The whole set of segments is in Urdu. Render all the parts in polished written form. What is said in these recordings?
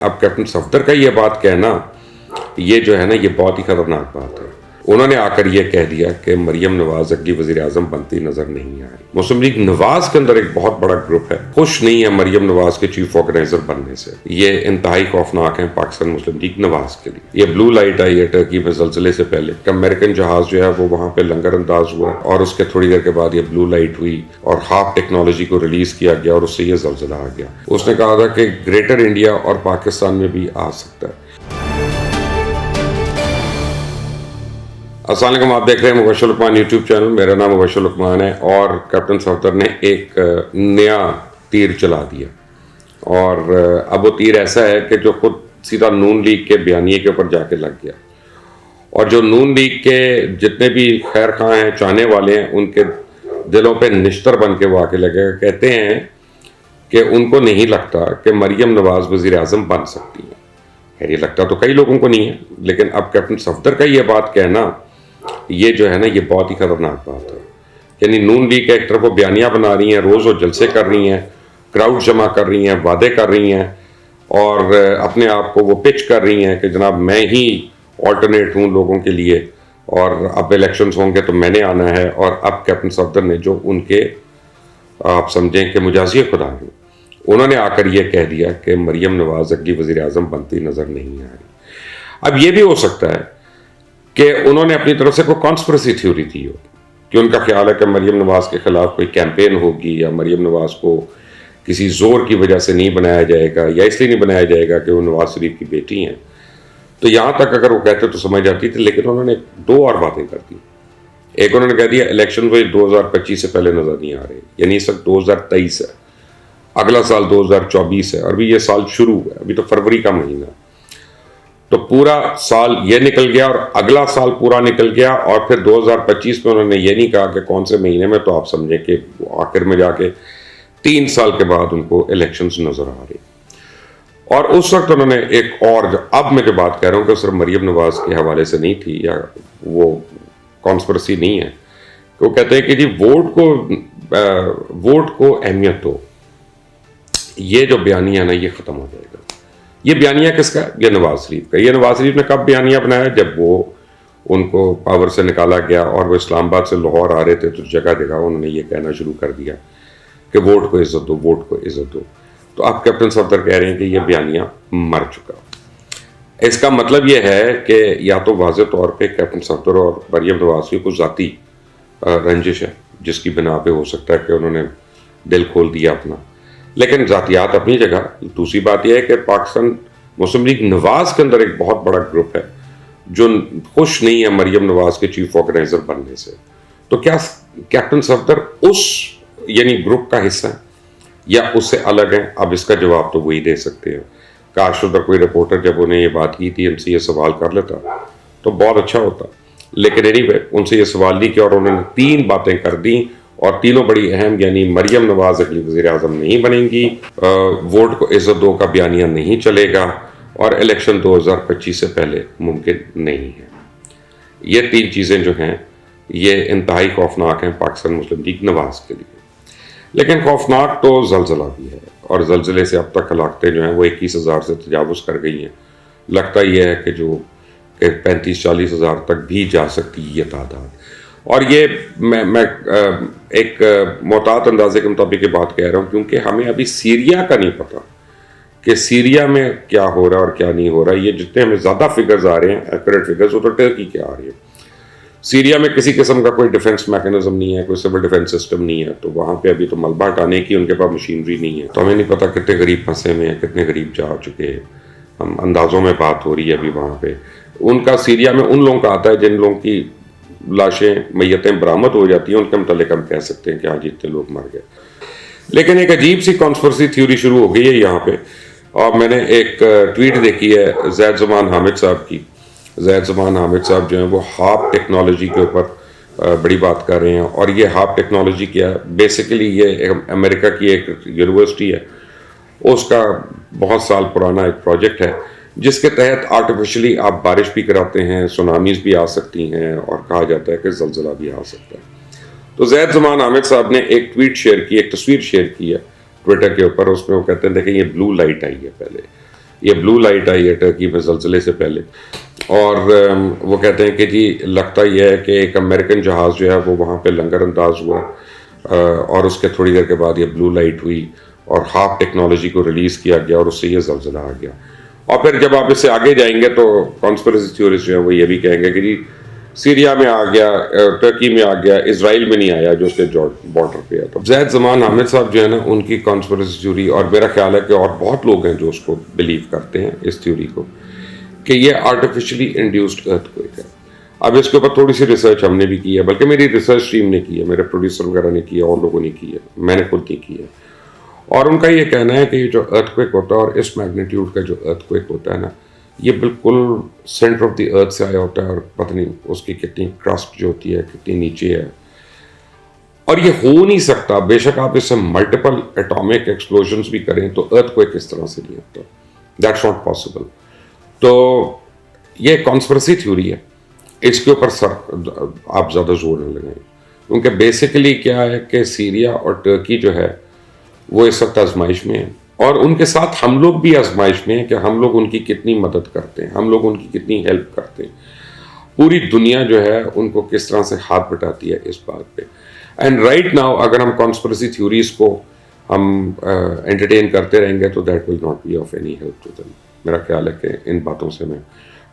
اب کیپٹن صفدر کا یہ بات کہنا یہ جو ہے نا، یہ بہت ہی خطرناک بات ہے۔ انہوں نے آ کر یہ کہہ دیا کہ مریم نواز اگلی وزیر اعظم بنتی نظر نہیں آ رہی۔ مسلم لیگ نواز کے اندر ایک بہت بڑا گروپ ہے، خوش نہیں ہے مریم نواز کے چیف آرگنائزر بننے سے۔ یہ انتہائی خوفناک ہے پاکستان مسلم لیگ نواز کے لیے۔ یہ بلو لائٹ آئی ہے ٹرکی میں زلزلے سے پہلے، امریکن جہاز جو ہے وہ وہاں پہ لنگر انداز ہوا اور اس کے تھوڑی دیر کے بعد یہ بلو لائٹ ہوئی اور ہاف ٹیکنالوجی کو ریلیز کیا گیا اور اس سے یہ زلزلہ آ گیا۔ اس نے کہا تھا کہ گریٹر انڈیا اور پاکستان میں بھی آ سکتا ہے۔ السلام علیکم، آپ دیکھ رہے ہیں مبشر لقمان یوٹیوب چینل۔ میرا نام مبشر لقمان ہے اور کیپٹن صفدر نے ایک نیا تیر چلا دیا، اور اب وہ تیر ایسا ہے کہ جو خود سیدھا نون لیگ کے بیانیے کے اوپر جا کے لگ گیا، اور جو نون لیگ کے جتنے بھی خیر خواہ ہیں، چاہنے والے ہیں، ان کے دلوں پہ نشتر بن کے وہ آ کے لگے گا۔ کہتے ہیں کہ ان کو نہیں لگتا کہ مریم نواز وزیر اعظم بن سکتی ہے۔ خیر، یہ لگتا تو کئی لوگوں کو نہیں ہے، لیکن اب کیپٹن صفدر کا یہ بات کہنا یہ جو ہے نا، یہ بہت ہی خطرناک بات ہے۔ یعنی نون لیگ کے ایک طرف وہ بیانیہ بنا رہی ہیں، روز وہ جلسے کر رہی ہیں، کراؤڈ جمع کر رہی ہیں، وعدے کر رہی ہیں، اور اپنے آپ کو وہ پچ کر رہی ہیں کہ جناب میں ہی آلٹرنیٹ ہوں لوگوں کے لیے، اور اب الیکشنز ہوں گے تو میں نے آنا ہے۔ اور اب کیپٹن صفدر نے جو ان کے آپ سمجھیں کہ مجازی خدا ہیں، انہوں نے آ کر یہ کہہ دیا کہ مریم نواز اگلی وزیر اعظم بنتی نظر نہیں آ رہی۔ اب یہ بھی ہو سکتا ہے کہ انہوں نے اپنی طرف سے کوئی کانسپریسی تھیوری دی ہو، کہ ان کا خیال ہے کہ مریم نواز کے خلاف کوئی کیمپین ہوگی، یا مریم نواز کو کسی زور کی وجہ سے نہیں بنایا جائے گا، یا اس لیے نہیں بنایا جائے گا کہ وہ نواز شریف کی بیٹی ہیں۔ تو یہاں تک اگر وہ کہتے تو سمجھ جاتی تھی، لیکن انہوں نے دو اور باتیں کر دی۔ ایک انہوں نے کہہ دیا الیکشن وہ 2025 سے پہلے نظر نہیں آ رہے، یعنی اس وقت 2023 ہے، اگلا سال 2024 ہے، اور بھی یہ سال شروع ہے، ابھی تو فروری کا مہینہ، تو پورا سال یہ نکل گیا اور اگلا سال پورا نکل گیا، اور پھر 2025 میں انہوں نے یہ نہیں کہا کہ کون سے مہینے میں، تو آپ سمجھیں کہ آخر میں جا کے 3 سال کے بعد ان کو الیکشنز نظر آ رہی۔ اور اس وقت انہوں نے ایک اور اب میں جو بات کہہ رہا ہوں کہ صرف مریم نواز کے حوالے سے نہیں تھی، یا وہ کانسپریسی نہیں ہے، کہ وہ کہتے ہیں کہ جی ووٹ کو اہمیت دو۔ یہ جو بیانیہ ہے نا، یہ ختم ہو جائے گا۔ یہ بیانیہ کس کا؟ یہ نواز شریف کا۔ یہ نواز شریف نے کب بیانیہ بنایا؟ جب وہ ان کو پاور سے نکالا گیا اور وہ اسلام آباد سے لاہور آ رہے تھے، تو جگہ جگہ انہوں نے یہ کہنا شروع کر دیا کہ ووٹ کو عزت دو، ووٹ کو عزت دو۔ تو اب کیپٹن صفدر کہہ رہے ہیں کہ یہ بیانیہ مر چکا۔ اس کا مطلب یہ ہے کہ یا تو واضح طور پہ کیپٹن صفدر اور مریم نواز کی کوئی ذاتی رنجش ہے، جس کی بنا پہ ہو سکتا ہے کہ انہوں نے دل کھول دیا اپنا، لیکن ذاتیات اپنی جگہ۔ دوسری بات یہ ہے کہ پاکستان مسلم لیگ نواز کے اندر ایک بہت بڑا گروپ ہے جو خوش نہیں ہے مریم نواز کے چیف آرگنائزر بننے سے۔ تو کیا کیپٹن صفدر اس یعنی گروپ کا حصہ ہے یا اس سے الگ ہیں؟ اب اس کا جواب تو وہی دے سکتے ہیں۔ کاش ادھر کوئی رپورٹر جب انہیں یہ بات کی تھی ان سے یہ سوال کر لیتا تو بہت اچھا ہوتا، لیکن anyway ان سے یہ سوال نہیں کیا، اور انہوں نے 3 باتیں کر دیں، اور تینوں بڑی اہم، یعنی مریم نواز اگلی وزیر اعظم نہیں بنیں گی، ووٹ کو عزت دو کا بیانیہ نہیں چلے گا، اور الیکشن 2025 سے پہلے ممکن نہیں ہے۔ یہ 3 چیزیں جو ہیں یہ انتہائی خوفناک ہیں پاکستان مسلم لیگ نواز کے لیے۔ لیکن خوفناک تو زلزلہ بھی ہے، اور زلزلے سے اب تک ہلاکتیں جو ہیں وہ 21,000 سے تجاوز کر گئی ہیں۔ لگتا یہ ہے کہ جو 35-40 ہزار تک بھی جا سکتی یہ تعداد۔ اور یہ میں ایک محتاط اندازے کے مطابق یہ بات کہہ رہا ہوں، کیونکہ ہمیں ابھی سیریا کا نہیں پتا کہ سیریا میں کیا ہو رہا ہے اور کیا نہیں ہو رہا۔ یہ جتنے ہمیں زیادہ فگرز آ رہے ہیں، ایکوریٹ فگرز، وہ تو ٹرکی کے آ رہی ہیں۔ سیریا میں کسی قسم کا کوئی ڈیفنس میکانزم نہیں ہے، کوئی سول ڈیفنس سسٹم نہیں ہے، تو وہاں پہ ابھی تو ملبہ ہٹانے کی ان کے پاس مشینری نہیں ہے، تو ہمیں نہیں پتا کتنے غریب پھنسے ہوئے ہیں، کتنے غریب جا چکے ہیں۔ ہم اندازوں میں بات ہو رہی ہے ابھی وہاں پہ۔ ان کا سیریا میں ان لوگوں کا آتا ہے جن لوگوں کی لاشیں، میتیں برآمد ہو جاتی ہیں، ان کے متعلق ہم کہہ سکتے ہیں کہ آج اتنے لوگ مر گئے۔ لیکن ایک عجیب سی کانسپریسی تھیوری شروع ہو گئی ہے یہاں پہ، اور میں نے ایک ٹویٹ دیکھی ہے زید زمان حامد صاحب کی۔ زید زمان حامد صاحب جو ہیں وہ ہاپ ٹیکنالوجی کے اوپر بڑی بات کر رہے ہیں، اور یہ ہاپ ٹیکنالوجی کیا ہے؟ بیسیکلی یہ امریکہ کی ایک یونیورسٹی ہے، اس کا بہت سال پرانا ایک پروجیکٹ ہے، جس کے تحت آرٹیفیشلی آپ بارش بھی کراتے ہیں، سونامیز بھی آ سکتی ہیں، اور کہا جاتا ہے کہ زلزلہ بھی آ سکتا ہے۔ تو زید زمان حامد صاحب نے ایک ٹویٹ شیئر کی، ایک تصویر شیئر کی ہے ٹویٹر کے اوپر۔ اس میں وہ کہتے ہیں دیکھیں یہ بلو لائٹ آئی ہے پہلے، یہ بلو لائٹ آئی ہے ٹرکی میں زلزلے سے پہلے، اور وہ کہتے ہیں کہ جی لگتا یہ ہے کہ ایک امریکن جہاز جو ہے وہ وہاں پہ لنگر انداز ہوا، اور اس کے تھوڑی دیر کے بعد یہ بلو لائٹ ہوئی اور ہاف ٹیکنالوجی کو ریلیز کیا گیا اور اس سے یہ زلزلہ آ گیا۔ اور پھر جب آپ اس سے آگے جائیں گے تو کانسپریسی تھیوریز جو ہیں وہ یہ بھی کہیں گے کہ جی سیریا میں آ گیا، ٹرکی میں آ گیا، اسرائیل میں نہیں آیا جو اس کے بارڈر پہ ہے۔ تو زید زمان حامد صاحب جو ہے نا ان کی کانسپریسی تھیوری، اور میرا خیال ہے کہ اور بہت لوگ ہیں جو اس کو بلیو کرتے ہیں اس تھیوری کو، کہ یہ آرٹیفیشلی انڈیوسڈ ارتھکویک ہے۔ اب اس کے اوپر تھوڑی سی ریسرچ ہم نے بھی کی ہے، بلکہ میری ریسرچ ٹیم نے کی ہے، میرے پروڈیوسر وغیرہ نے کی ہے، اور لوگوں نے کی ہے، میں نے خود نہیں کی ہے۔ اور ان کا یہ کہنا ہے کہ یہ جو ارتھکویک ہوتا ہے اور اس میگنیٹیوڈ کا جو ارتھکویک ہوتا ہے نا، یہ بالکل سینٹر آف دی ارتھ سے آیا ہوتا ہے، اور پتہ نہیں اس کی کتنی کرسٹ جو ہوتی ہے کتنی نیچے ہے، اور یہ ہو نہیں سکتا۔ بے شک آپ اس سے ملٹیپل ایٹامک ایکسپلوژنس بھی کریں تو ارتھکویک اس طرح سے نہیں ہوتا، دیٹس ناٹ پاسبل۔ تو یہ کانسپریسی تھیوری ہے، اس کے اوپر آپ زیادہ زور نہ لگائیں، کیونکہ بیسیکلی کیا ہے کہ سیریا اور ٹرکی جو ہے وہ اس وقت آزمائش میں ہیں، اور ان کے ساتھ ہم لوگ بھی آزمائش میں ہیں کہ ہم لوگ ان کی کتنی مدد کرتے ہیں، ہم لوگ ان کی کتنی ہیلپ کرتے ہیں۔ پوری دنیا جو ہے ان کو کس طرح سے ہاتھ بٹاتی ہے اس بات پہ۔ اینڈ رائٹ ناؤ اگر ہم کانسپریسی تھیوریز کو ہم انٹرٹین کرتے رہیں گے تو that will not be of any help to them. میرا خیال ہے کہ ان باتوں سے میں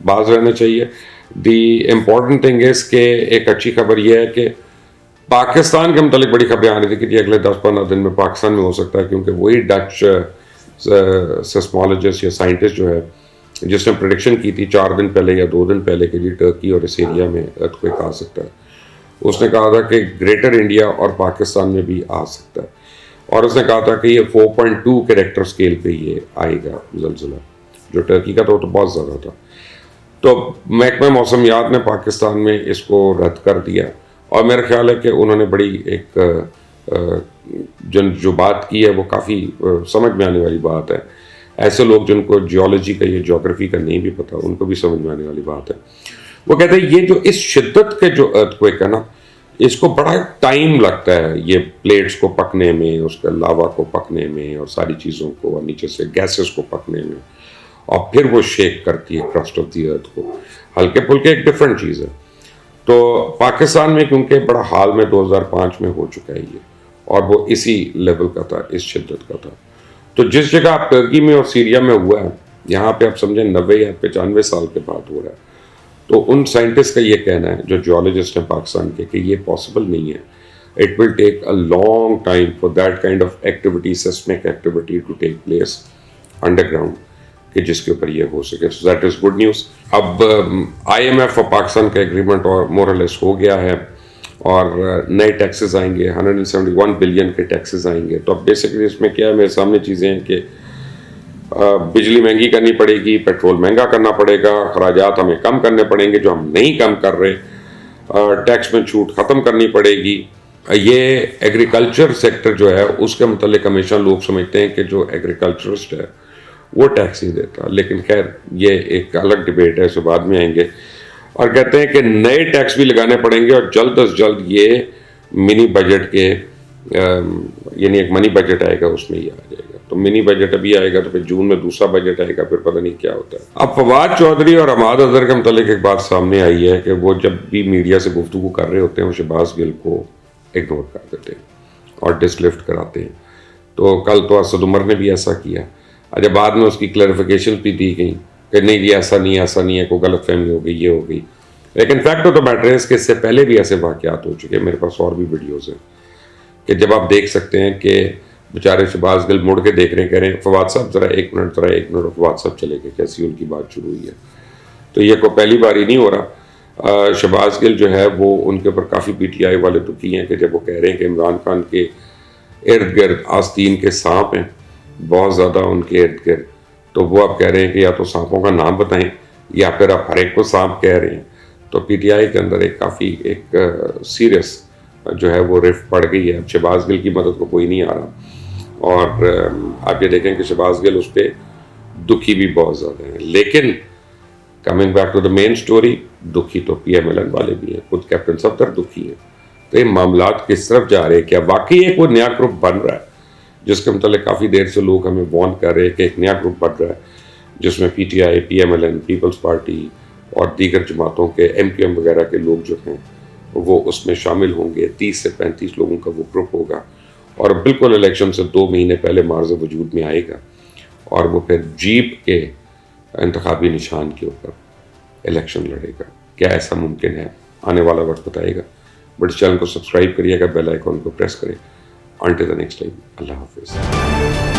باز رہنا چاہیے۔ دی امپورٹنٹ تھنگ از کہ ایک اچھی خبر یہ ہے کہ پاکستان کے متعلق بڑی خبریں آ رہی تھی کہ یہ اگلے 10-15 دن میں پاکستان میں ہو سکتا ہے، کیونکہ وہی ڈچ سیسمولوجسٹ یا سائنٹسٹ جو ہے جس نے پریڈکشن کی تھی 4 دن پہلے یا 2 دن پہلے کہ جی ٹرکی اور اس ایریا میں ارتھکویک آ سکتا ہے، اس نے کہا تھا کہ گریٹر انڈیا اور پاکستان میں بھی آ سکتا ہے، اور اس نے کہا تھا کہ یہ 4.2 کے ریکٹر اسکیل پہ یہ آئے گا زلزلہ، جو ٹرکی کا تھا وہ تو بہت زیادہ تھا۔ تو محکمہ موسمیات نے پاکستان میں اس کو رد کر دیا، اور میرا خیال ہے کہ انہوں نے بڑی ایک جو بات کی ہے وہ کافی سمجھ میں آنے والی بات ہے۔ ایسے لوگ جن کو جیولوجی کا یا جیوگرافی کا نہیں بھی پتا ان کو بھی سمجھ میں آنے والی بات ہے۔ وہ کہتے ہیں یہ جو اس شدت کے جو ارتھکویک ہے نا، اس کو بڑا ٹائم لگتا ہے یہ پلیٹس کو پکنے میں، اس کے لاوا کو پکنے میں، اور ساری چیزوں کو، اور نیچے سے گیسز کو پکنے میں، اور پھر وہ شیک کرتی ہے کرسٹ آف دی ارتھ کو۔ ہلکے پھلکے ایک ڈفرینٹ چیز ہے۔ تو پاکستان میں کیونکہ بڑا حال میں 2005 میں ہو چکا ہے یہ، اور وہ اسی لیول کا تھا، اس شدت کا تھا۔ تو جس جگہ آپ ٹرکی میں اور سیریا میں ہوا ہے، یہاں پہ آپ سمجھیں 90 یا 95 سال کے بعد ہو رہا ہے۔ تو ان سائنٹسٹ کا یہ کہنا ہے جو جیولوجسٹ ہیں پاکستان کے کہ یہ پاسبل نہیں ہے، it will take a long time for that kind of activity, seismic activity to take place underground, کہ جس کے اوپر یہ ہو سکے۔ So that is good news. اب آئی ایم ایف اور پاکستان کا ایگریمنٹ اور مور اور لیس ہو گیا ہے، اور نئے ٹیکسز آئیں گے، 171 بلین کے ٹیکسز آئیں گے۔ تو اب بیسکلی اس میں کیا ہے، میرے سامنے چیزیں ہیں کہ بجلی مہنگی کرنی پڑے گی، پیٹرول مہنگا کرنا پڑے گا، اخراجات ہمیں کم کرنے پڑیں گے جو ہم نہیں کم کر رہے، ٹیکس میں چھوٹ ختم کرنی پڑے گی۔ یہ ایگریکلچر سیکٹر جو ہے اس کے متعلق ہمیشہ لوگ سمجھتے ہیں کہ جو ایگریکلچرسٹ ہے وہ ٹیکس نہیں دیتا، لیکن خیر یہ ایک الگ ڈیبیٹ ہے، اس سے بعد میں آئیں گے۔ اور کہتے ہیں کہ نئے ٹیکس بھی لگانے پڑیں گے، اور جلد از جلد یہ منی بجٹ کے یعنی ایک منی بجٹ آئے گا اس میں یہ آ جائے گا۔ تو منی بجٹ ابھی آئے گا، تو پھر جون میں دوسرا بجٹ آئے گا، پھر پتہ نہیں کیا ہوتا ہے۔ اب فواد چودھری اور عماد اظہر کے متعلق ایک بات سامنے آئی ہے کہ وہ جب بھی میڈیا سے گفتگو کر رہے ہوتے ہیں وہ شہباز گل کو اگنور کر دیتے ہیں اور ڈس لفٹ کراتے ہیں۔ تو کل تو اسد عمر نے بھی ایسا کیا، اچھا بعد میں اس کی کلیریفیکیشن بھی دی گئی کہ نہیں یہ ایسا نہیں ہے، کوئی غلط فہمی ہو گئی، یہ ہو گئی۔ لیکن فیکٹ آف دا میٹر ہے کہ اس سے پہلے بھی ایسے واقعات ہو چکے ہیں، میرے پاس اور بھی ویڈیوز ہیں کہ جب آپ دیکھ سکتے ہیں کہ بیچارے شہباز گل مڑ کے دیکھ رہے ہیں، کہہ رہے ہیں فواد صاحب ذرا ایک منٹ، اور فواد صاحب چلے گئے، کیسی ان کی بات شروع ہوئی ہے۔ تو یہ کوئی پہلی بار ہی نہیں ہو رہا۔ شہباز گل جو ہے وہ ان کے اوپر کافی پی ٹی آئی والے دکھی ہیں کہ جب وہ کہہ رہے ہیں کہ عمران خان کے ارد گرد آستین کے سانپ ہیں بہت زیادہ ان کے ارد گرد، تو وہ آپ کہہ رہے ہیں کہ یا تو سانپوں کا نام بتائیں یا پھر آپ ہر ایک کو سانپ کہہ رہے ہیں۔ تو پی ٹی آئی کے اندر ایک کافی ایک سیریس جو ہے وہ رفٹ پڑ گئی ہے۔ اب شہباز گل کی مدد کو کوئی نہیں آ رہا، اور آپ یہ دیکھیں کہ شہباز گل اس پہ دکھی بھی بہت زیادہ ہیں۔ لیکن coming back to the main story, دکھی تو پی ایم ایل این والے بھی ہیں، خود کیپٹن صفدر دکھی ہیں۔ تو یہ معاملات کس طرف جا رہے ہیں؟ کیا واقعی ایک وہ نیا گروپ بن رہا ہے جس کے متعلق کافی دیر سے لوگ ہمیں وارن کر رہے ہیں کہ ایک نیا گروپ بن رہا ہے؟ جس میں PTI, PMLN, پیپلز پارٹی اور دیگر جماعتوں کے MQM وغیرہ کے لوگ جو ہیں وہ اس میں شامل ہوں گے. 30 سے 35 لوگوں کا وہ گروپ ہوگا اور بالکل الیکشن سے 2 مہینے پہلے معرض وجود میں آئے گا اور وہ پھر جیپ کے انتخابی نشان کے اوپر الیکشن لڑے گا. کیا ایسا ممکن ہے؟ آنے والا وقت بتائے گا. بٹ اس چینل کو سبسکرائب کریے گا, بیل آئیکن کو پریس کریں. انٹل دی نیکسٹ ٹائم, اللہ حافظ.